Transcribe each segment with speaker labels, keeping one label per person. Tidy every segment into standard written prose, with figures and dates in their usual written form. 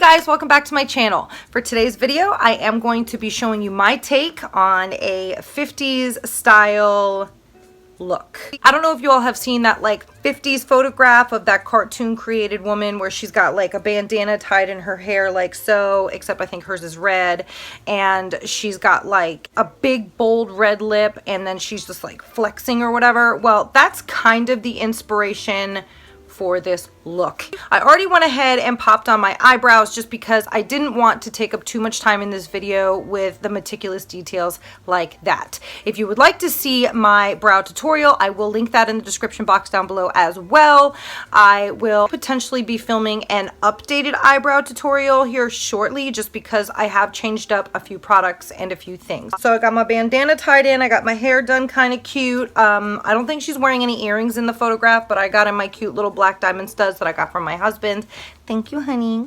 Speaker 1: guys, welcome back to my channel. For today's video, I am going to be showing you my take on a 50s style look. I don't know if you all have seen that like 50s photograph of that cartoon created woman where she's got like a bandana tied in her hair like so, except I think hers is red, and she's got like a big bold red lip and then she's just like flexing or whatever. Well, that's kind of the inspiration for this look. I already went ahead and popped on my eyebrows just because I didn't want to take up too much time in this video with the meticulous details like that. If you would like to see my brow tutorial, I will link that in the description box down below as well. I will potentially be filming an updated eyebrow tutorial here shortly just because I have changed up a few products and a few things. So I got my bandana tied in, I got my hair done kind of cute. I don't think she's wearing any earrings in the photograph, but I got in my cute little black diamond studs that I got from my husband. Thank you, honey.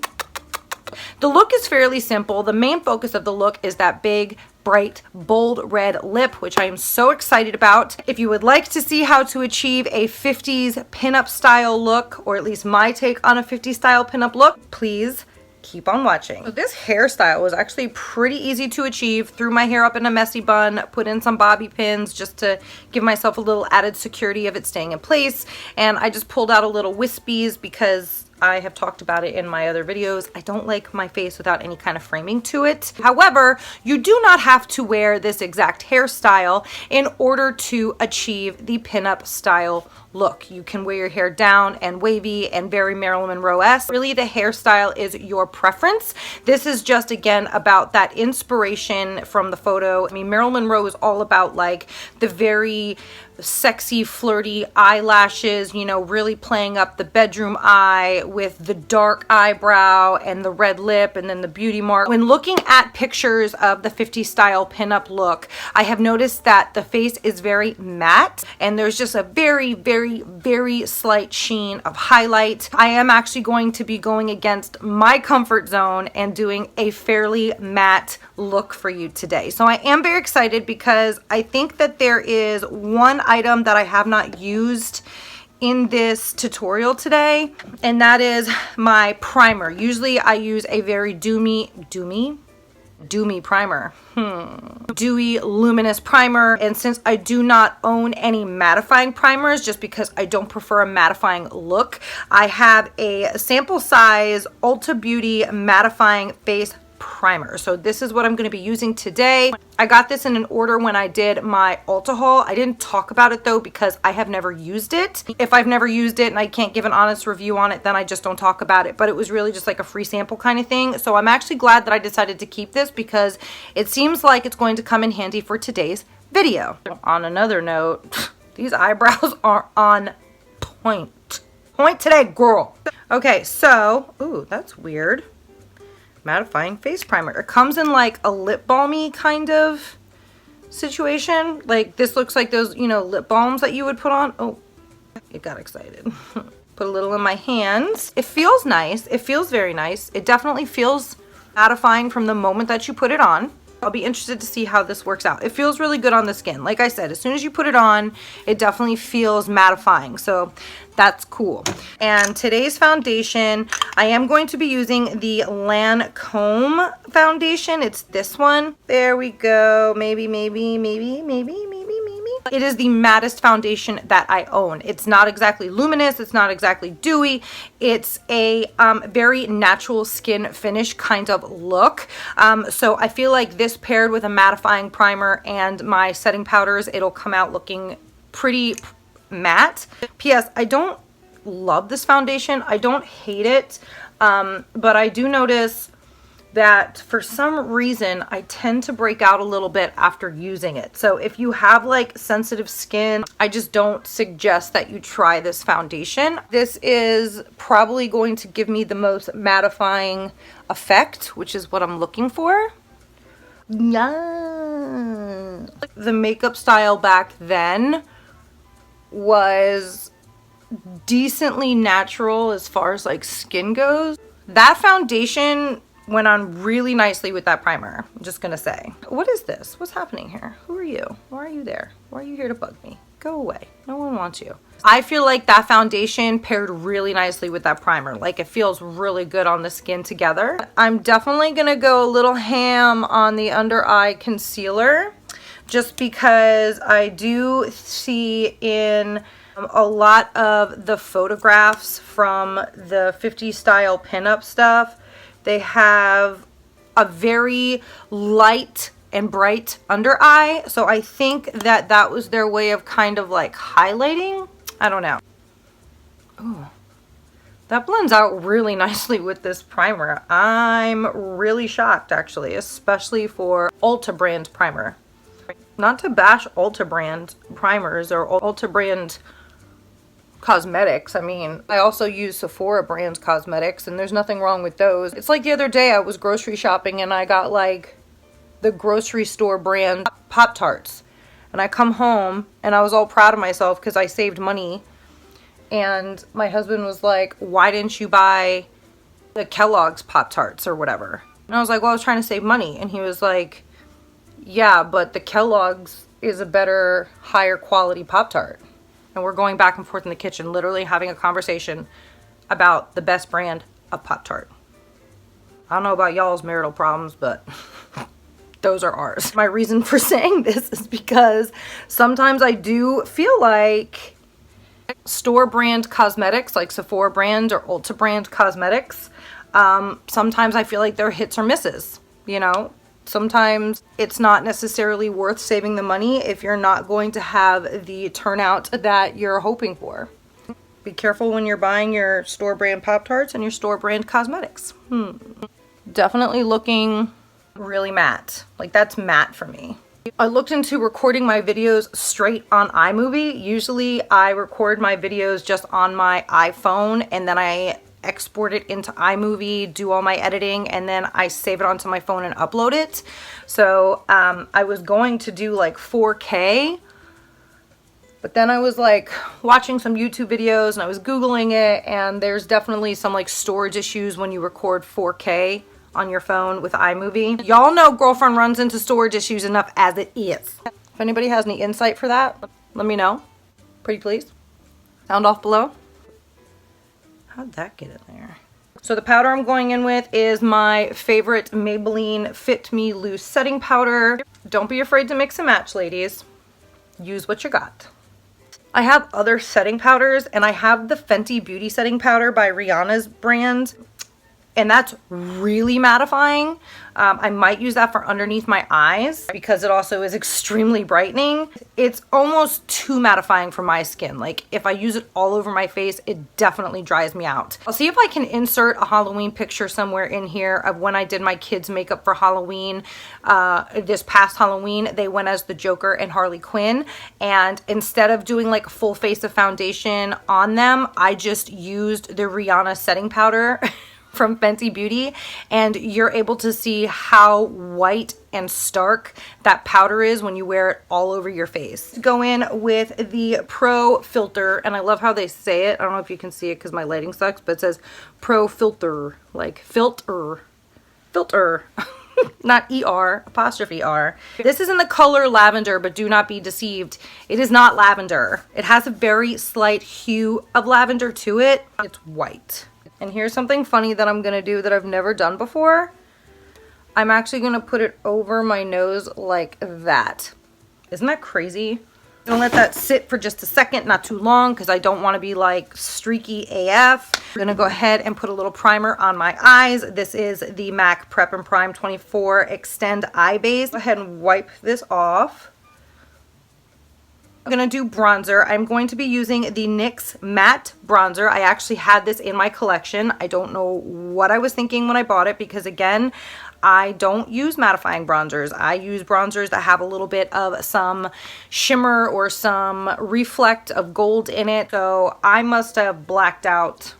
Speaker 1: The look is fairly simple. The main focus of the look is that big, bright, bold red lip, which I am so excited about. If you would like to see how to achieve a 50s pinup style look, or at least my take on a 50s style pinup look, please keep on watching. So this hairstyle was actually pretty easy to achieve. Threw my hair up in a messy bun, put in some bobby pins just to give myself a little added security of it staying in place, and I just pulled out a little wispies because I have talked about it in my other videos. I don't like my face without any kind of framing to it. However, you do not have to wear this exact hairstyle in order to achieve the pinup style look. You can wear your hair down and wavy and very Marilyn Monroe-esque. Really, the hairstyle is your preference. This is just, again, about that inspiration from the photo. I mean, Marilyn Monroe is all about like the very sexy, flirty eyelashes, you know, really playing up the bedroom eye with the dark eyebrow and the red lip and then the beauty mark. When looking at pictures of the 50s style pinup look, I have noticed that the face is very matte and there's just a very slight sheen of highlight. I am actually going to be going against my comfort zone and doing a fairly matte look for you today. So I am very excited because I think that there is one item that I have not used in this tutorial today, and that is my primer. Usually I use a very dewy primer. Dewy luminous primer, and since I do not own any mattifying primers just because I don't prefer a mattifying look, I have a sample size Ulta Beauty mattifying face primer. So this is what I'm going to be using today. I got this in an order when I did my Ulta haul. I didn't talk about it though because I have never used it. If I've never used it and I can't give an honest review on it, then I just don't talk about it. But it was really just like a free sample kind of thing. So I'm actually glad that I decided to keep this because it seems like it's going to come in handy for today's video. On another note, these eyebrows are on point. Point today, girl. Okay, so, ooh, that's weird. Mattifying face primer. It comes in like a lip balmy kind of situation. Like this looks like those, you know, lip balms that you would put on. Oh, it got excited. Put a little in my hands. It feels nice. It feels very nice. It definitely feels mattifying from the moment that you put it on. I'll be interested to see how this works out. It feels really good on the skin. Like I said, as soon as you put it on, it definitely feels mattifying. So that's cool. And today's foundation, I am going to be using the Lancome foundation. It's this one. There we go. Maybe. It is the mattest foundation that I own. It's not exactly luminous. It's not exactly dewy. It's a very natural skin finish kind of look. So I feel like this paired with a mattifying primer and my setting powders, it'll come out looking pretty matte. P.S. I don't love this foundation. I don't hate it. But I do notice that for some reason I tend to break out a little bit after using it. So if you have like sensitive skin, I just don't suggest that you try this foundation. This is probably going to give me the most mattifying effect, which is what I'm looking for. Yeah. The makeup style back then was decently natural as far as like skin goes. That foundation went on really nicely with that primer, I'm just gonna say. What is this? What's happening here? Who are you? Why are you there? Why are you here to bug me? Go away. No one wants you. I feel like that foundation paired really nicely with that primer. Like, it feels really good on the skin together. I'm definitely gonna go a little ham on the under eye concealer, just because I do see in a lot of the photographs from the 50s style pinup stuff, they have a very light and bright under eye. So I think that that was their way of kind of like highlighting. I don't know. Ooh, that blends out really nicely with this primer. I'm really shocked, actually, especially for Ulta brand primer. Not to bash Ulta brand primers or Ulta brand cosmetics. I mean, I also use Sephora brand cosmetics, and there's nothing wrong with those. It's like the other day I was grocery shopping and I got like the grocery store brand Pop-Tarts. And I come home and I was all proud of myself because I saved money. And my husband was like, why didn't you buy the Kellogg's Pop-Tarts or whatever? And I was like, well, I was trying to save money. And he was like, yeah, but the Kellogg's is a better, higher quality Pop-Tart. And we're going back and forth in the kitchen, literally having a conversation about the best brand of Pop-Tart. I don't know about y'all's marital problems, but those are ours. My reason for saying this is because sometimes I do feel like store brand cosmetics, like Sephora brand or Ulta brand cosmetics, sometimes I feel like they're hits or misses, you know? Sometimes it's not necessarily worth saving the money if you're not going to have the turnout that you're hoping for. Be careful when you're buying your store brand Pop-Tarts and your store brand cosmetics. Definitely looking really matte. Like, that's matte for me. I looked into recording my videos straight on iMovie. Usually I record my videos just on my iPhone and then I export it into iMovie, do all my editing, and then I save it onto my phone and upload it. So I was going to do like 4K, but then I was like watching some YouTube videos and I was Googling it, and there's definitely some like storage issues when you record 4K on your phone with iMovie. Y'all know girlfriend runs into storage issues enough as it is. If anybody has any insight for that, let me know. Pretty please. Sound off below. How'd that get in there? So the powder I'm going in with is my favorite Maybelline Fit Me Loose Setting Powder. Don't be afraid to mix and match, ladies. Use what you got. I have other setting powders, and I have the Fenty Beauty Setting Powder by Rihanna's brand. And that's really mattifying. I might use that for underneath my eyes because it also is extremely brightening. It's almost too mattifying for my skin. Like, if I use it all over my face, it definitely dries me out. I'll see if I can insert a Halloween picture somewhere in here of when I did my kids' makeup for Halloween. This past Halloween, they went as the Joker and Harley Quinn. And instead of doing like a full face of foundation on them, I just used the Rihanna setting powder from Fenty Beauty, and you're able to see how white and stark that powder is when you wear it all over your face. Go in with the Pro Filter, and I love how they say it. I don't know if you can see it because my lighting sucks, but it says Pro Filter, like filter, not ER, apostrophe R. This is in the color lavender, but do not be deceived. It is not lavender. It has a very slight hue of lavender to it. It's white. And here's something funny that I'm gonna do that I've never done before. I'm actually gonna put it over my nose like that. Isn't that crazy? I'm gonna let that sit for just a second, not too long, because I don't want to be like streaky AF. I'm gonna go ahead and put a little primer on my eyes. This is the MAC Prep and Prime 24 Extend Eye Base. Go ahead and wipe this off. I'm gonna do bronzer. I'm going to be using the NYX matte bronzer. I actually had this in my collection. I don't know what I was thinking when I bought it because, again, I don't use mattifying bronzers. I use bronzers that have a little bit of some shimmer or some reflect of gold in it. So I must have blacked out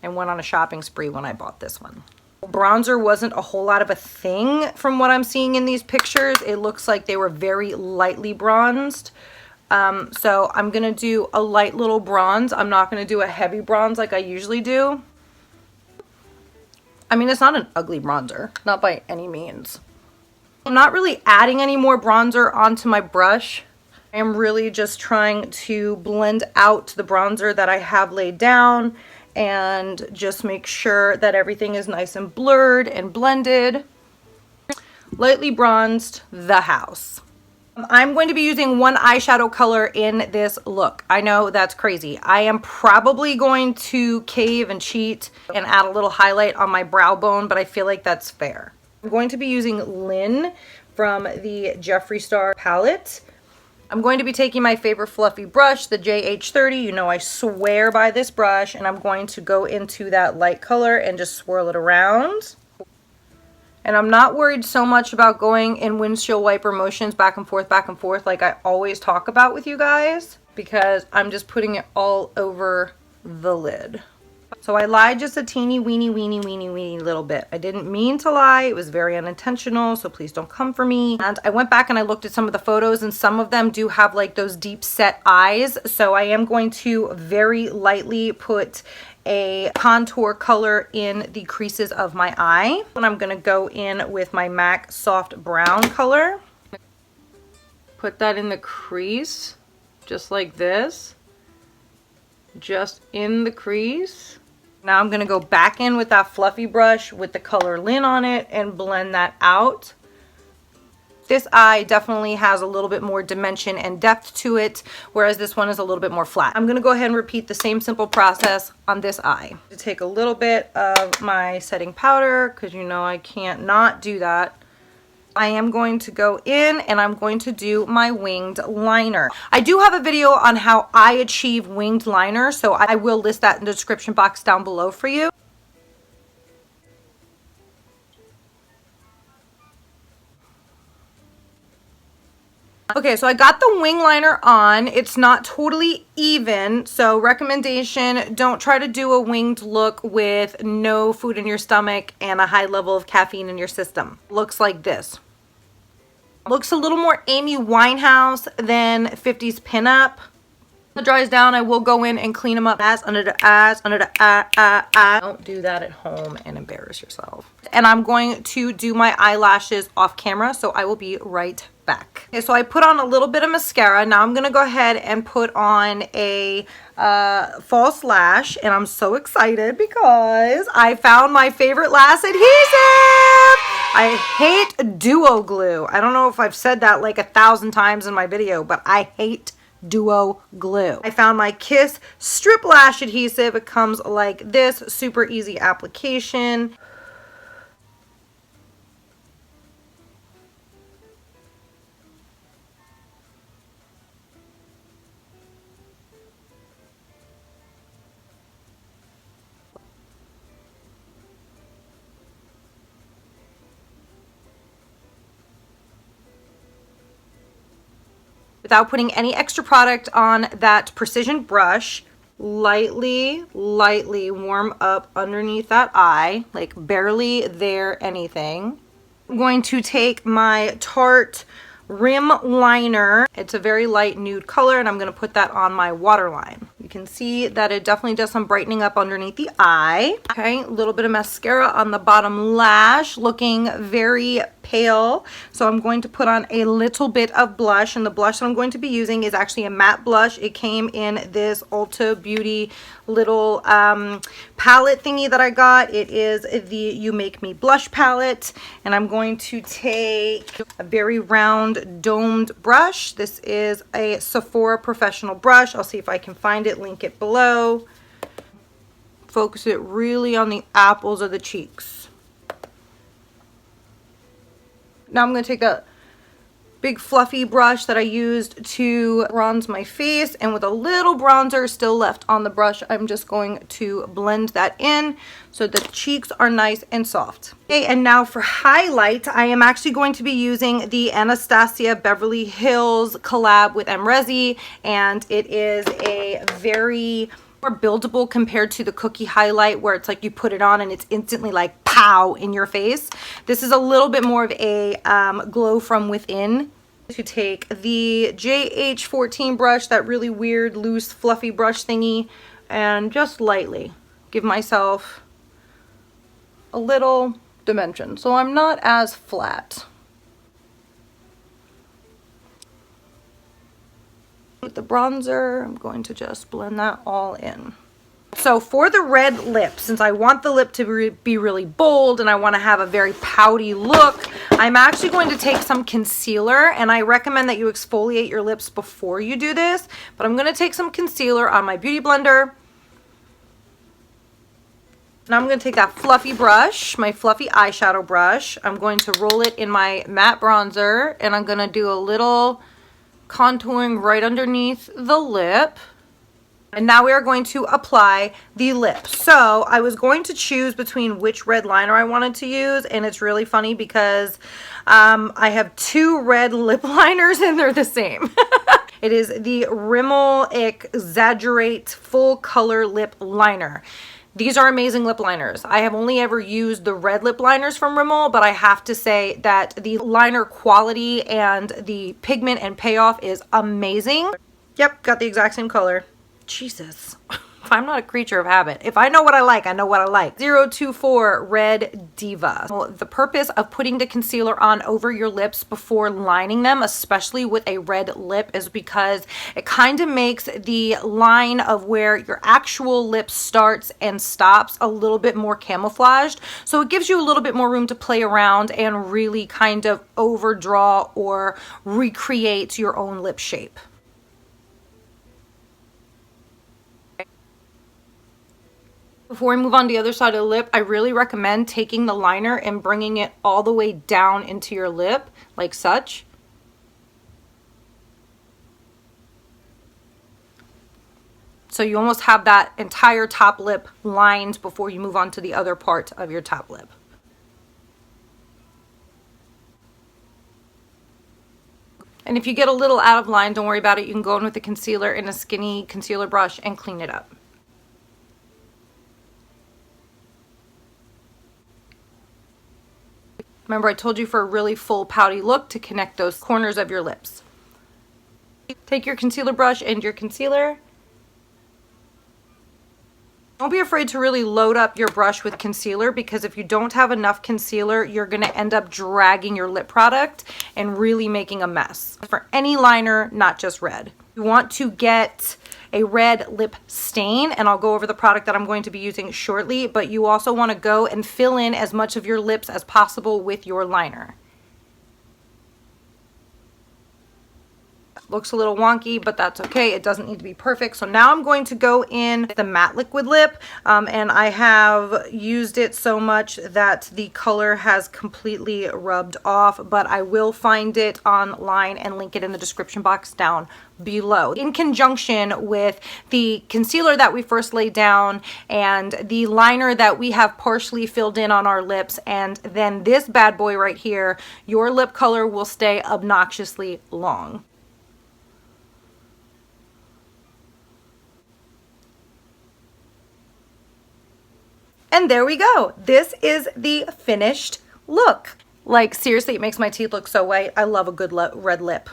Speaker 1: and went on a shopping spree when I bought this one. Bronzer wasn't a whole lot of a thing from what I'm seeing in these pictures. It looks like they were very lightly bronzed. So I'm going to do a light little bronze. I'm not going to do a heavy bronze like I usually do. I mean, it's not an ugly bronzer, not by any means. I'm not really adding any more bronzer onto my brush I am really just trying to blend out the bronzer that I have laid down and just make sure that everything is nice and blurred and blended. Lightly bronzed the house. I'm going to be using one eyeshadow color in this look. I know that's crazy. I am probably going to cave and cheat and add a little highlight on my brow bone, but I feel like that's fair. I'm going to be using Lynn from the Jeffree Star palette. I'm going to be taking my favorite fluffy brush, the JH30. You know I swear by this brush, and I'm going to go into that light color and just swirl it around. And I'm not worried so much about going in windshield wiper motions back and forth like I always talk about with you guys, because I'm just putting it all over the lid. So I lied just a teeny weeny little bit. I didn't mean to lie. It was very unintentional, so please don't come for me. And I went back and I looked at some of the photos, and some of them do have like those deep set eyes. So I am going to very lightly put a contour color in the creases of my eye. And I'm going to go in with my MAC soft brown color. Put that in the crease, just like this. Just in the crease. Now I'm going to go back in with that fluffy brush with the color Lynn on it and blend that out. This eye definitely has a little bit more dimension and depth to it, whereas this one is a little bit more flat. I'm going to go ahead and repeat the same simple process on this eye. To take a little bit of my setting powder, because you know I can't not do that. I am going to go in and I'm going to do my winged liner. I do have a video on how I achieve winged liner, so I will list that in the description box down below for you. Okay, so I got the wing liner on. It's not totally even, so recommendation, don't try to do a winged look with no food in your stomach and a high level of caffeine in your system. Looks like this. Looks a little more Amy Winehouse than 50's pinup. When it dries down, I will go in and clean them up. Eyes under the eyes, under the eye. Don't do that at home and embarrass yourself. And I'm going to do my eyelashes off camera, so I will be right back. Okay, so I put on a little bit of mascara. Now I'm going to go ahead and put on a false lash, and I'm so excited because I found my favorite lash adhesive. I hate duo glue. I don't know if I've said that like 1,000 times in my video, but I hate duo glue. I found my Kiss strip lash adhesive. It comes like this, super easy application. Without putting any extra product on that precision brush, lightly warm up underneath that eye, like barely there anything. I'm going to take my Tarte rim liner. It's a very light nude color, and I'm going to put that on my waterline. You can see that it definitely does some brightening up underneath the eye. Okay, a little bit of mascara on the bottom lash, looking very pale. So I'm going to put on a little bit of blush, and the blush that I'm going to be using is actually a matte blush. It came in this Ulta Beauty little palette thingy that I got. It is the You Make Me blush palette, and I'm going to take a very round domed brush. This is a Sephora professional brush. I'll see if I can find it, link it below. Focus it really on the apples of the cheeks. Now I'm going to take a big fluffy brush that I used to bronze my face, and with a little bronzer still left on the brush, I'm just going to blend that in so the cheeks are nice and soft. Okay, and now for highlight, I am actually going to be using the Anastasia Beverly Hills collab with Mrezi, and it is a very more buildable compared to the cookie highlight where it's like you put it on and it's instantly like pow in your face. This is a little bit more of a glow from within. To take the JH14 brush, that really weird loose fluffy brush thingy, and just lightly give myself a little dimension so I'm not as flat. with the bronzer. I'm going to just blend that all in. So for the red lip, since I want the lip to be really bold and I want to have a very pouty look, I'm actually going to take some concealer, and I recommend that you exfoliate your lips before you do this, but I'm going to take some concealer on my beauty blender. Now I'm going to take that fluffy brush, my fluffy eyeshadow brush. I'm going to roll it in my matte bronzer, and I'm going to do a little contouring right underneath the lip. And now we are going to apply the lip. So I was going to choose between which red liner I wanted to use, and it's really funny because I have two red lip liners and they're the same. It is the Rimmel Exaggerate Full Color Lip Liner. These are amazing lip liners. I have only ever used the red lip liners from Rimmel, but I have to say that the liner quality and the pigment and payoff is amazing. Yep, got the exact same color. Jesus, I'm not a creature of habit. If I know what I like, I know what I like. 024 Red Diva. Well, the purpose of putting the concealer on over your lips before lining them, especially with a red lip, is because it kind of makes the line of where your actual lip starts and stops a little bit more camouflaged. So it gives you a little bit more room to play around and really kind of overdraw or recreate your own lip shape. Before we move on to the other side of the lip, I really recommend taking the liner and bringing it all the way down into your lip, like such. So you almost have that entire top lip lined before you move on to the other part of your top lip. And if you get a little out of line, don't worry about it. You can go in with the concealer and a skinny concealer brush and clean it up. Remember, I told you for a really full pouty look to connect those corners of your lips. Take your concealer brush and your concealer. Don't be afraid to really load up your brush with concealer, because if you don't have enough concealer, you're going to end up dragging your lip product and really making a mess. For any liner, not just red. You want to get a red lip stain, and I'll go over the product that I'm going to be using shortly, but you also want to go and fill in as much of your lips as possible with your liner. Looks a little wonky, but that's okay. It doesn't need to be perfect. So now I'm going to go in the matte liquid lip, and I have used it so much that the color has completely rubbed off, but I will find it online and link it in the description box down below. In conjunction with the concealer that we first laid down and the liner that we have partially filled in on our lips, and then this bad boy right here, your lip color will stay obnoxiously long. And there we go. This is the finished look. Like, seriously, it makes my teeth look so white. I love a good red lip.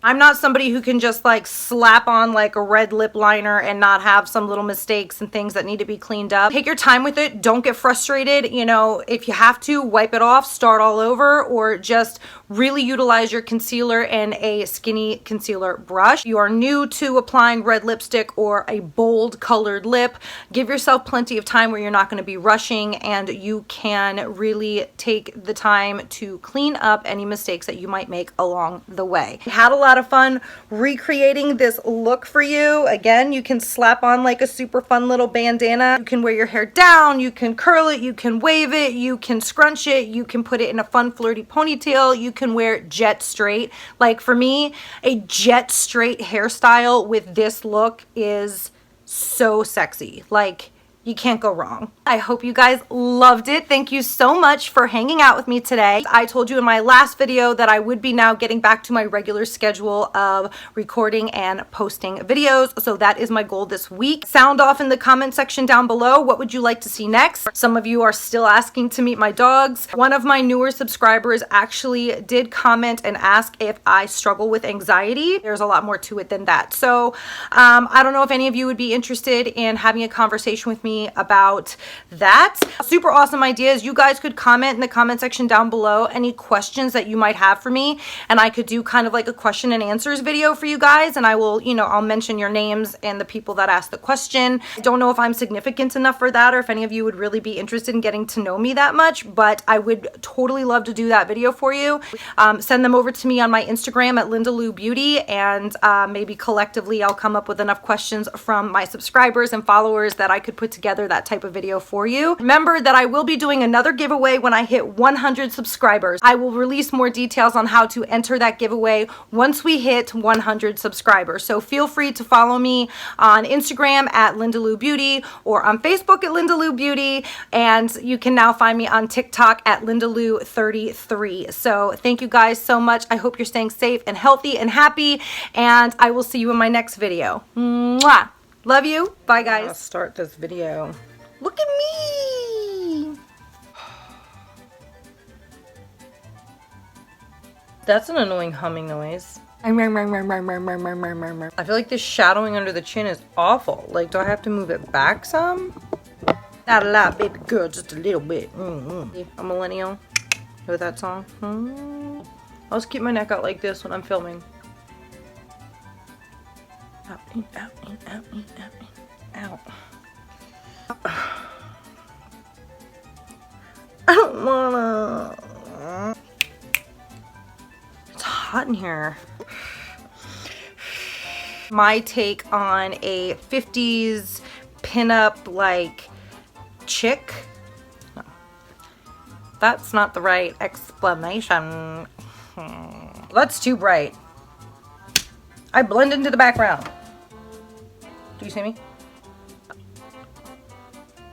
Speaker 1: I'm not somebody who can just like slap on like a red lip liner and not have some little mistakes and things that need to be cleaned up. Take your time with it. Don't get frustrated. You know, if you have to, wipe it off, start all over, or just really utilize your concealer and a skinny concealer brush. You are new to applying red lipstick or a bold colored lip, give yourself plenty of time where you're not going to be rushing, and you can really take the time to clean up any mistakes that you might make along the way. I had a lot of fun recreating this look for you. Again, you can slap on like a super fun little bandana. You can wear your hair down, you can curl it, you can wave it, you can scrunch it, you can put it in a fun flirty ponytail, you can wear it jet straight. Like for me, a jet straight hairstyle with this look is so sexy. Like, you can't go wrong. I hope you guys loved it. Thank you so much for hanging out with me today. I told you in my last video that I would be now getting back to my regular schedule of recording and posting videos. So that is my goal this week. Sound off in the comment section down below. What would you like to see next? Some of you are still asking to meet my dogs. One of my newer subscribers actually did comment and ask if I struggle with anxiety. There's a lot more to it than that. So I don't know if any of you would be interested in having a conversation with me me about that. Super awesome ideas. You guys could comment in the comment section down below any questions that you might have for me, and I could do kind of like a question and answers video for you guys, and I will, you know, I'll mention your names and the people that asked the question. I don't know if I'm significant enough for that or if any of you would really be interested in getting to know me that much, but I would totally love to do that video for you. Send them over to me on my Instagram at Linda Lou Beauty, and maybe collectively I'll come up with enough questions from my subscribers and followers that I could put together that type of video for you. Remember that I will be doing another giveaway when I hit 100 subscribers. I will release more details on how to enter that giveaway once we hit 100 subscribers. So feel free to follow me on Instagram at Linda Lou Beauty or on Facebook at Linda Lou Beauty, and you can now find me on TikTok at Linda Lou 33. So thank you guys so much. I hope you're staying safe and healthy and happy, and I will see you in my next video. Mwah! Love you. Bye, guys. Let's start this video. Look at me. That's an annoying humming noise. I feel like this shadowing under the chin is awful. Like, do I have to move it back some? Not a lot, baby girl, just a little bit. A millennial. Know that song? I'll just keep my neck out like this when I'm filming. Out, in, out, in, out, in, out, in, out. I don't wanna. It's hot in here. My take on a 50s pinup like chick. No, that's not the right explanation. That's too bright. I blend into the background. Do you see me?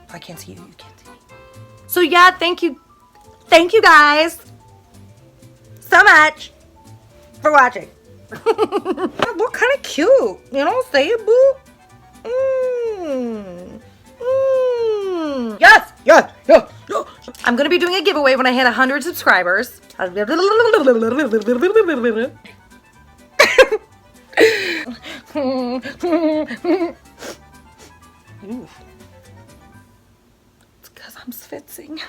Speaker 1: I can't see you. You can't see me. So yeah, thank you guys so much for watching. Look kind of cute, you know? Say it, boo. Yes, yes, yes, yes. I'm gonna be doing a giveaway when I hit 100 subscribers. It's because I'm schwitzing.